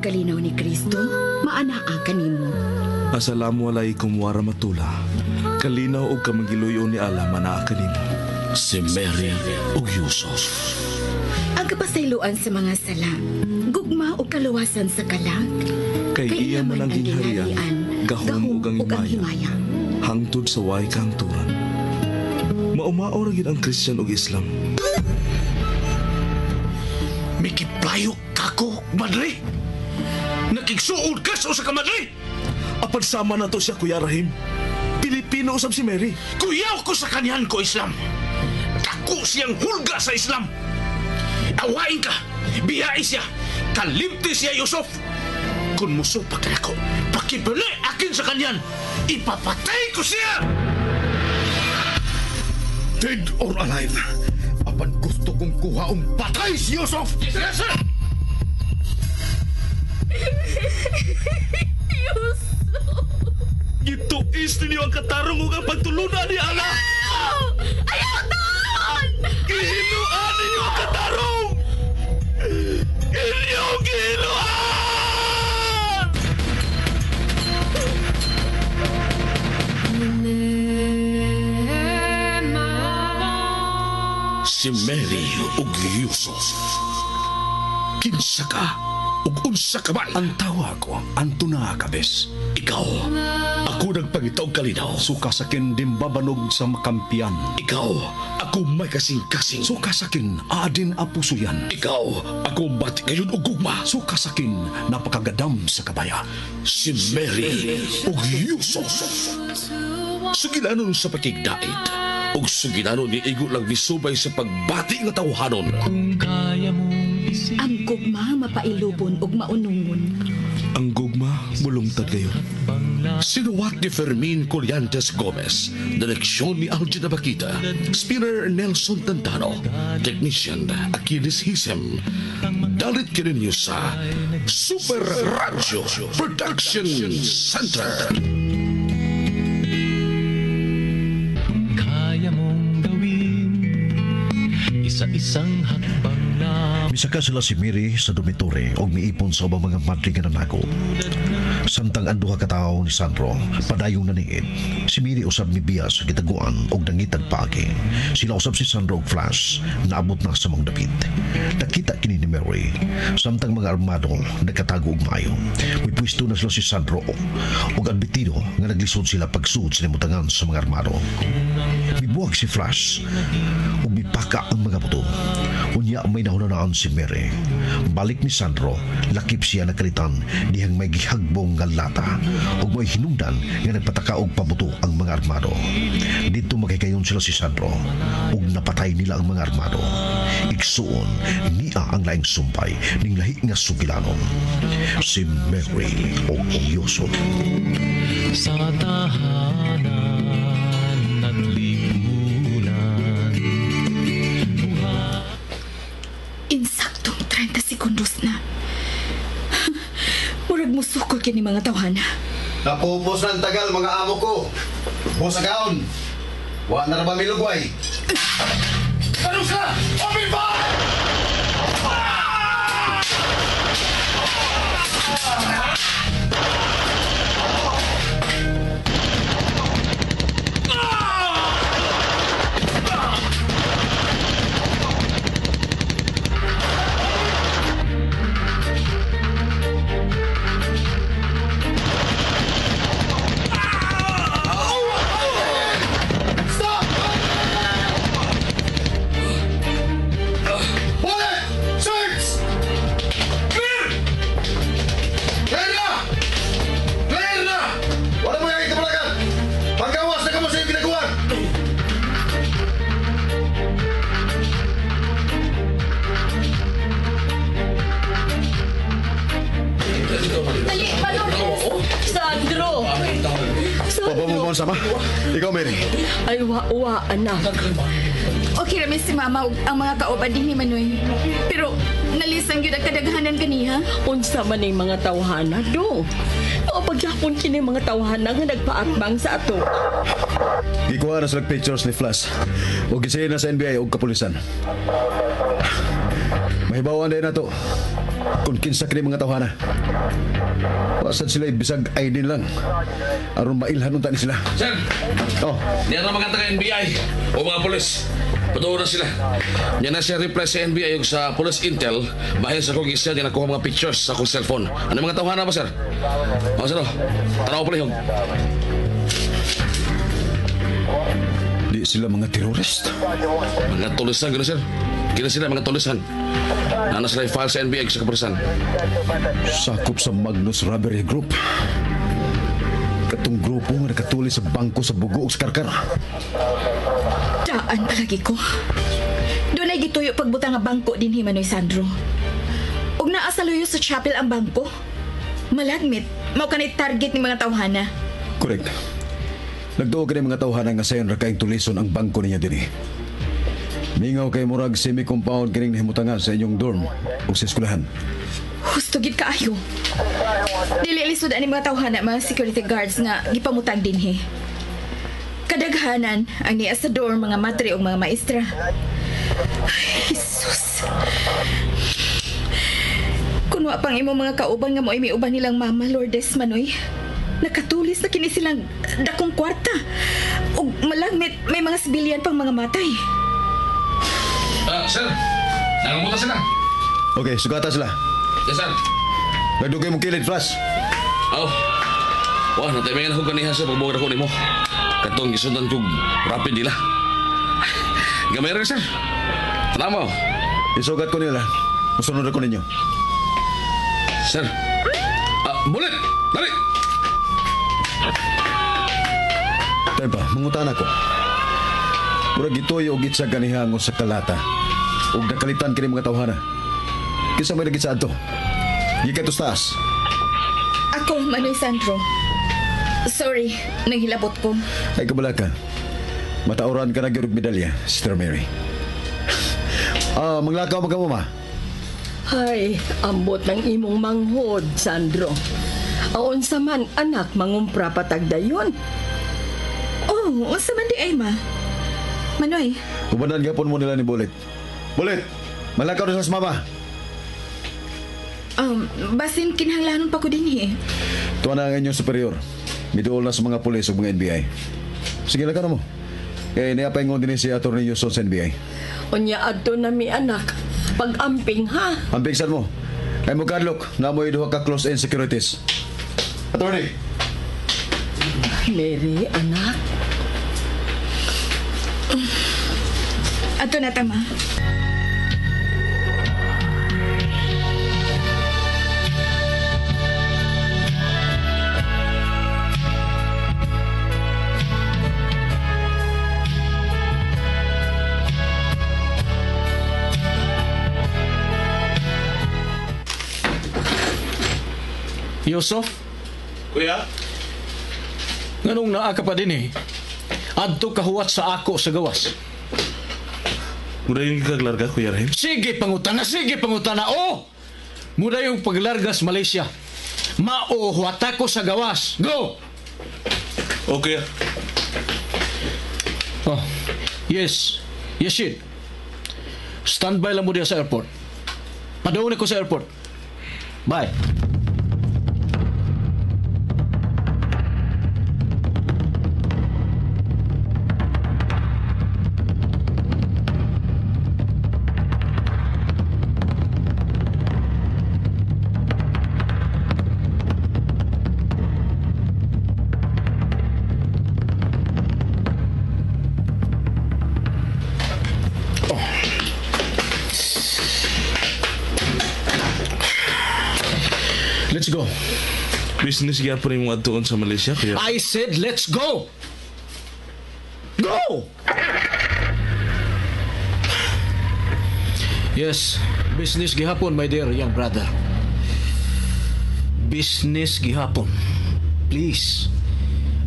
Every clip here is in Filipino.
pagkalinaw ni Kristo, maanaa kanimo. Assalamualaikum warahmatullah. Kalinaw og kamangiluyo ni Allah manaa kanimo. Si Mary ug Yusuf. Ang kapasayloan sa mga sala, gugma o kaluwasan sa kalag. Kay iya man ang gingharian, gahom ug ang himaya. Hangtod sa way kahangturan. Maumao ra gid ang Christian ug Islam. Mikiplayo kako, madre. Nakigsuod ka sa usa ka madre. Apan sama na to siya, Kuya Rahim. Pilipino usab si Mary. Kuyaw ko sa kanyan ko Islam. Dako siyang hulga sa Islam. Awain ka, biyai siya, kalimti siya Yusuf. Kung musupak ka ako, pakibali akin sa kanyan, ipapatay ko siya! Dead or alive, apan gusto kong kuhaong patay si Yusuf! Yes, sir! Yusuf! Gituis ninyo ang katarong ug ang pagtulunan ni Allah. Ayaw doon! Gihinuan ninyo ang katarong! Inyong gihinuan! Si Mary ug Yusuf. Kinsa ka ug unsa ka man? Ang tawa ko, Antuna Kabes. Ikaw, ako nagpangitaw kalinaw. Suka sakin dimbabanog sa makampiyan. Ikaw, ako may kasing-kasing. Suka sakin adin apuso yan. Ikaw, ako bati kayon og gugma. Suka sakin napakagadam sa kabaya. Si Mary ug Yusuf. Sugilanon sa pakigdait. Ug sugilanon ni igo lang misubay sa pagbati nga tawhanon. Ang gugma mapailubon ug maunungon. Ang gugma mulungtad kayo. Sinuwat ni Fermin Colliantes Gomez, direksyon ni Algina Bakita, spinner Nelson Tantano, technician Achilles Hisem. Dalit kininyo sa Super Radio Production Center. Isa-isang hakbang na Misaka sila si Mary sa dormitory o miipon sa ubang mga madri nga nanako. Samtang ang duha ka tawo ni Sandro padayong naniid, si Mary usab mibiya sa gitaguan og nangitag paagi. Sila usab si Sandro og Flash naabot na sa mga dapit. Nakita kini ni Mary samtang mga armado nagkatago og maayo. May pwesto na sila si Sandro og ang bitido nga naglisod sila pagsuod sa limutangan sa mga armado. Mibuwag si Flash ug mipaka ang mga buto. Unya may nahunanaan si Mary. Balik ni Sandro, lakip siya nakalitan dihang may gihagbong nga lata ug may hinungdan nga nagpataka og pabuto ang mga armado. Dito magkikayon sila si Sandro ug napatay nila ang mga armado. Igsuon niya ang laing sumpay ning lahi nga sugilanon. Si Mary o Yusuf. sa tahanan at lipunan. Insaktong 30 sekundos na. Murag musukol kini mga tawhana. Napupos ng tagal mga amo ko. Bos agaon. Wa na ra ba milugway? Ano ka? Open fire! Papamumon sama? Ikaw, Mary. Ay, wa, anak. Okay rami si mama ug ang mga kauban din ni Manoy. Pero nalisang gyud ang kadaghanan kaniha. Unsa man ning mga tawhana, do? Pagyapon kini mga tawhana nga nagpaatbang sa ato. Gikuha na sila pictures ni Flash. O gisayin na sa NBI o kapulisan. Mahibawan din na to. Kung kinsa kini mga tawhana. Wasad sila bisag ID lang. Aron mailhan unta ni sila. Sir, Oh, diyan na mga taga-NBI o mga polis. Patuwa na sila. Yan na siya reply sa NBI yung sa police intel bahin sa kong isya din nakuha mga pictures sa akong cellphone. Ano mga tawhana ba, sir? O, sir, tanaw pala yung. di sila mga terorist. Mga tulisan, gano'n, sir. Kina sila mga tulisan. Nana sila yung file sa NBI sa kapulisan. Sakop sa Magnus Robbery Group. Katong grupo nga nakatulis sa bangko sa Bugo ug sa Karkar. Daan palagi ko. Doon ay gituyo pagbutang nga bangko din Manoy Sandro. Ug naa sa luyo sa chapel ang bangko. Malagmit, mao kanay target ni mga tawhana. Correct. Nagtuo ka mga tawhana nga sayon ra kaing tulison ang bangko niya dinhi. Mingaw kay murag semi-compound kining nahimutangan sa inyong dorm o sa eskwelahan. Husto gid kaayo. Dili lisod ani mga tawhana mga security guards nga gipamutang dinhi. Kadaghanan ang niya sa dorm mga matre o mga maestra. Ay, Jesus. Kung wa pang imo mga kauban nga mo'y may uban nilang mama, Lourdes Manoy, nakatulis na kini silang dakong kwarta. Ug malagmit may mga sibilyan pang mga matay. Sir, nangamutan sila. Okay, sugata sila. Yes, sir. Nagdugay mong kilid, Flash. Oh. Wah, natimingan ako ganihan sa pagbuhat ako nimo. Katong gisundan kong rapid nila. Gamay rin, sir. Tanaw mo. Isugat ko nila. Musunod ako ninyo. Sir. Bullet! Dali! Tayo pa, mangutan ako. Murag gitoy o gitsag kanihango sa kalata. Ug nakalitan kini mga tawhana. Kinsa may nagitsaad to? Gikatos taas. Ako, Manoy Sandro. Sorry, naghilabot ko. Ay kabalaka. Matauran ka na gyud og medalya, Sister Mary. Manglakaw ka mo, ma. Ay, ambot ng imong manghod, Sandro. Aon sa man, anak, mangumpra patagdayon. Oh, sa man di ay ma. Manoy, Ubanan gapon mo nila ni Bullet. Bullet, malakaw na sa mama. basin kinahanglanon pa ko din eh. Tuwa na ang inyong superior. Miduol na sa mga pulis o mga NBI. Sige lang ka na mo. Kaya niapay din si Atty. Yuson sa NBI. Unya adto na mi anak. Pag-amping ha. Ampingsan mo. Ay mo kadlok na mo duha ka close-in securities. Attorney. Mary, anak. Ato na tama. Yusuf? Kuya? Nganong naa ka pa din eh? Adto kahuwat sa ako sa gawas. Mura yung kaglarga, Kuya Rahim? Sige pangutana, oh! Mura yung paglargas Malaysia. Mauhuwat ako sa gawas. Go! Okay. Oh, yes. Yes, shit. Standby lang mo diya sa airport. Padawin ako sa airport. Bye. Let's go. Business kaya pa rin mga tuon sa Malaysia, Kuya? I said let's go. Go! Yes, business gihapon, my dear young brother. Business gihapon. Please.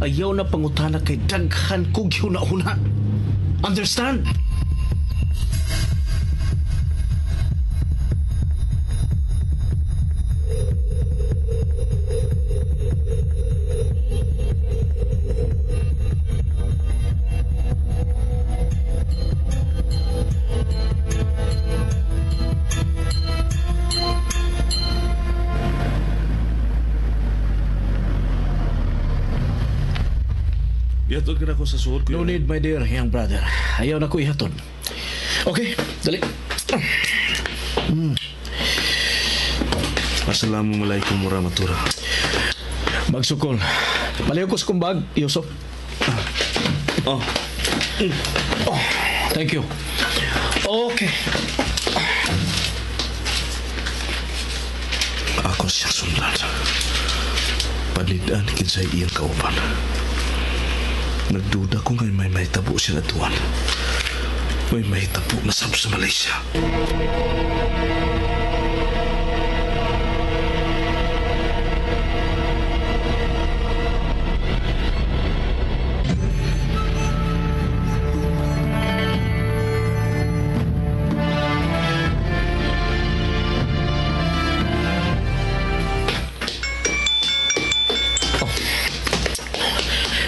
Ayaw na pangutana kay daghan kog una-una. Understand? Ihatod ka na ako sa suod ko. No need, my dear young brother. Ayaw na ko ihatod. Okay, dali. Assalamualaikum warahmatullahi. Magsukol. Malayo ko sa kumbag, Yusuf. Oh, Oh, thank you. Okay. ako siyang sundan. Panidaan kinsay iyang kauban. Nagduda ko ngayon may mahitabo siya atuan. May mahitabo na sab sa Malaysia.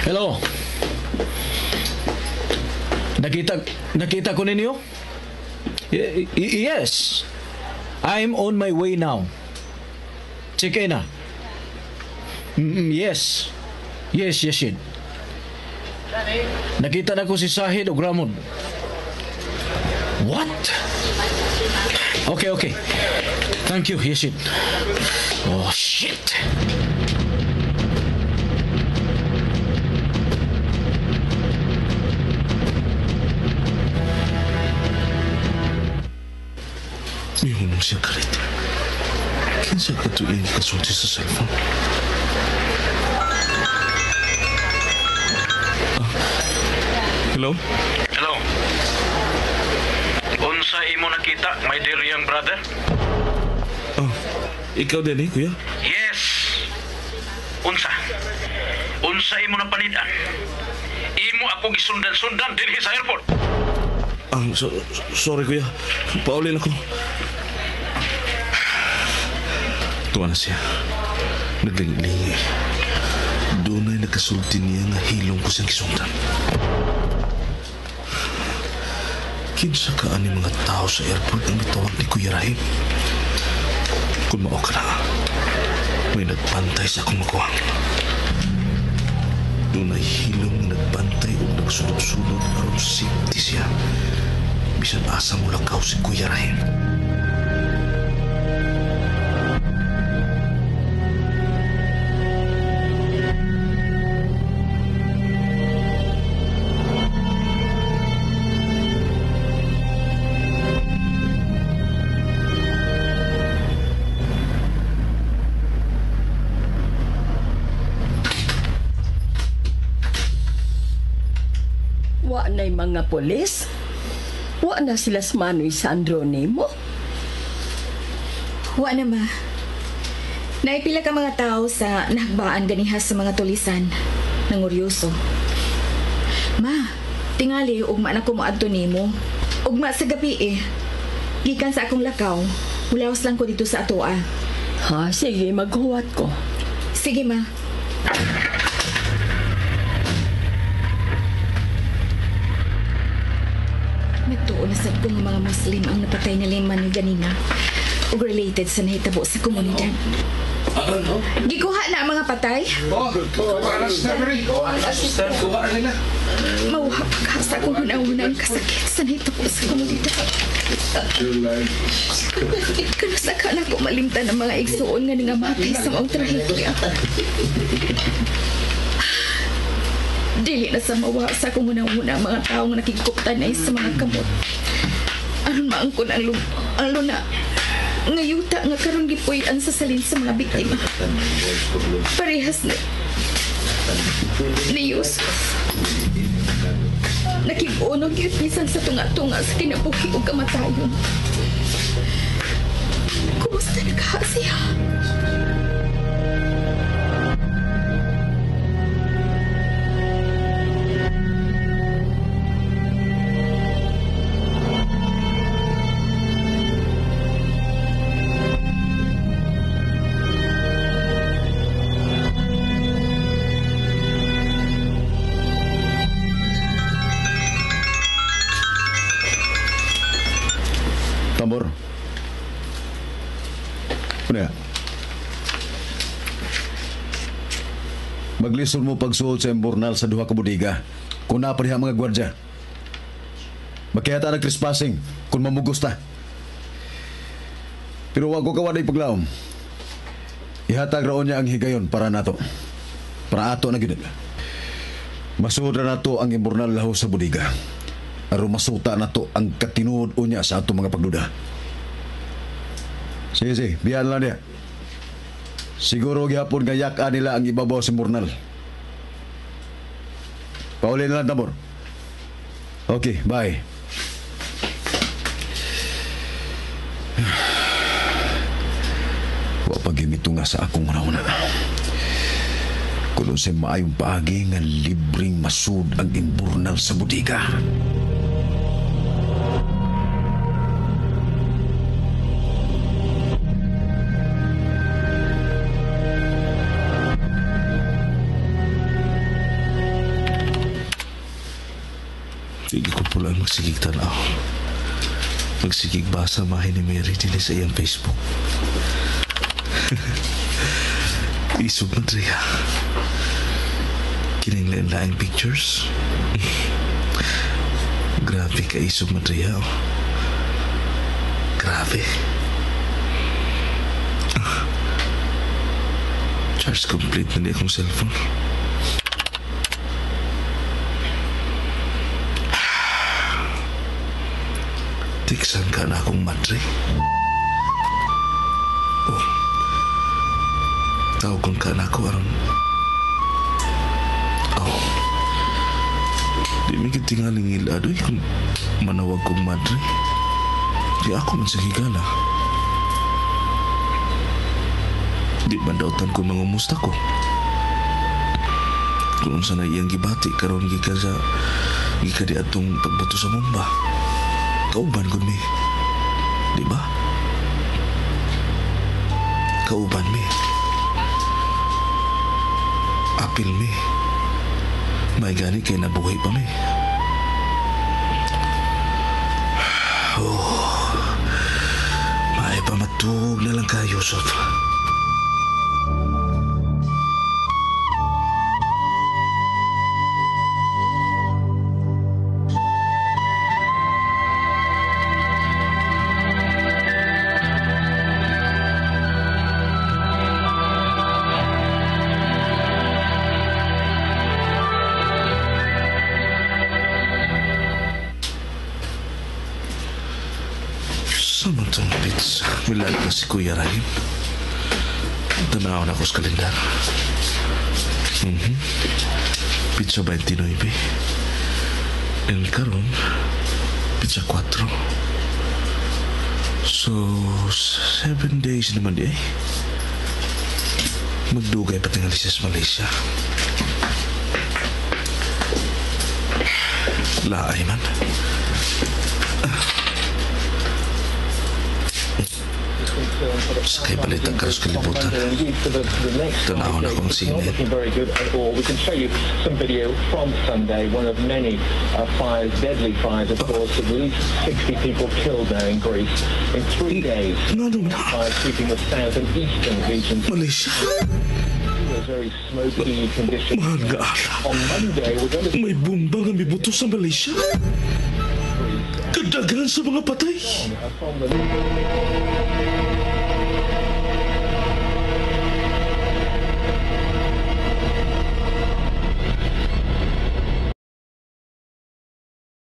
Hello. Nakita ko ninyo? Yes. I'm on my way now. Check in na. Yes. Yes, Yashid. Nakita na ko si Sahid o Gramod. What? Okay. Thank you, Yashid. Oh, shit. Mihunong siya kalit. Kinsa ka tuloy kasulti sa cellphone? Hello? Hello. Unsa imo nakita, my dear young brother? Oh, ikaw din kuya? Yes. Unsa? Unsa imo napanidan? Imo ako gisundan-sundan dinhi sa airport. Sorry kuya. Paulin ako. Tuwa na siya. Naglingi. Doon ay nagkasulti niya nga hilong ko siyang kisundan. Kinsa ka ani mga tao sa airport ang mitawag ni Kuya Rahim. Kung mao ka na, may nagbantay sa akong makuha. Doon ay hilong na nagbantay o nagsunod-sunod aron safety siya. Bisan asa mo lakaw si Kuya Rahim. Wa na'y mga polis? Wa na sila Manoy Sandro nimo? Wa na ma. Naipila ka mga tao sa nahagbaan ganihas sa mga tulisan ng Oryoso. Ma, tingali ugma na ko moadto nimo. Ugma sa gabi gikan sa akong lakaw. Ulawas lang ko dito sa atoa. Ha, sige, maghuwat ko. Sige ma. Nagtuon na sad ko nga mga Muslim ang napatay na liman ni ganina ug related sa nahitabo sa komunidad. Gikuha na ang mga patay. Mauha pagkasa kung hunahuna ang kasakit sa nahitabo sa komunidad. Kanasaka na ko malimtan ang mga igsuon nga nangamatay sa maong trahedya. Dili na sa mawa sa kung hunahuna ang mga tao nga nakikuptanay sa mga kamot. Aron maangkon ang luna. Ngayuta nga karon gipuy-an sa salin sa mga biktima. Parehas ni Yusuf. Nakig-unog yun bisan sa tunga-tunga sa kinabuhi o kamatayon. Kumusta nagkaha siya? Tambor. Una. Maglisod mo pagsuot sa imburnal sa duha ka bodega. Kung napariha mga gwardya. Makihata ng trespassing kung mamugos ta. Pero wag ko kawaday paglaom. Ihatag raon niya ang higayon para nato. Para ato na gid. Masuod na nato ang imburnal laho sa bodega. Aron masuta nato ang katinuod unya sa ato mga pagduda. Sige, biyan lang niya. Siguro gihapon gayak nila ang ibabaw sa imburnal. Pauli na lang, Tambor. Okay, bye. Wa pagimito nga sa akong una-una. Kulon sa maayong paagi nga libreng masud ang imburnal sa bodega. Hindi ko pula magsigig tanaw. Magsigig basa mahin ni Mary din sa iyang Facebook. Isog na Drea. Kininglain-laing pictures. Grabe ka isog na Drea. Grabe. Charge complete na niya akong cellphone. Tiksan ka na akong madre. Oh. Tawagon ka na ako aron. Oh. Di may kitingaling iladoy kung manawag kong madre. Di ako man sa higala. Di man dautan ko mangumusta ko. Kung sana iyang gibati karon gika di atong pagbato sa mumba. Kauban ko mi. Di ba? Kauban mi. Apil mi. May gani kay nabuhay pa mi. Oh. May pamatug na lang ka, Yusuf. Samantang pizza, milad na si Kuya Rahim. Tanaw na ko sa kalendar. Pizza 29. El karon, pizza 4. So, 7 days naman di eh. Magdugay pa tingali siya sa Malaysia. Laay man. Sakay palit ang karos kalibutan. Tanaw na kong sinin. We can show you some video from Sunday, one of many fires, deadly fires, of course, at least 60 people killed there in Greece in 3 days. Fires sweeping the south and eastern regions. Malaysia. Very smoky conditions. Mahal nga ala. On Monday, we're going to May bomba nga mibuto sa Malaysia. Kadaghan sa mga patay. from the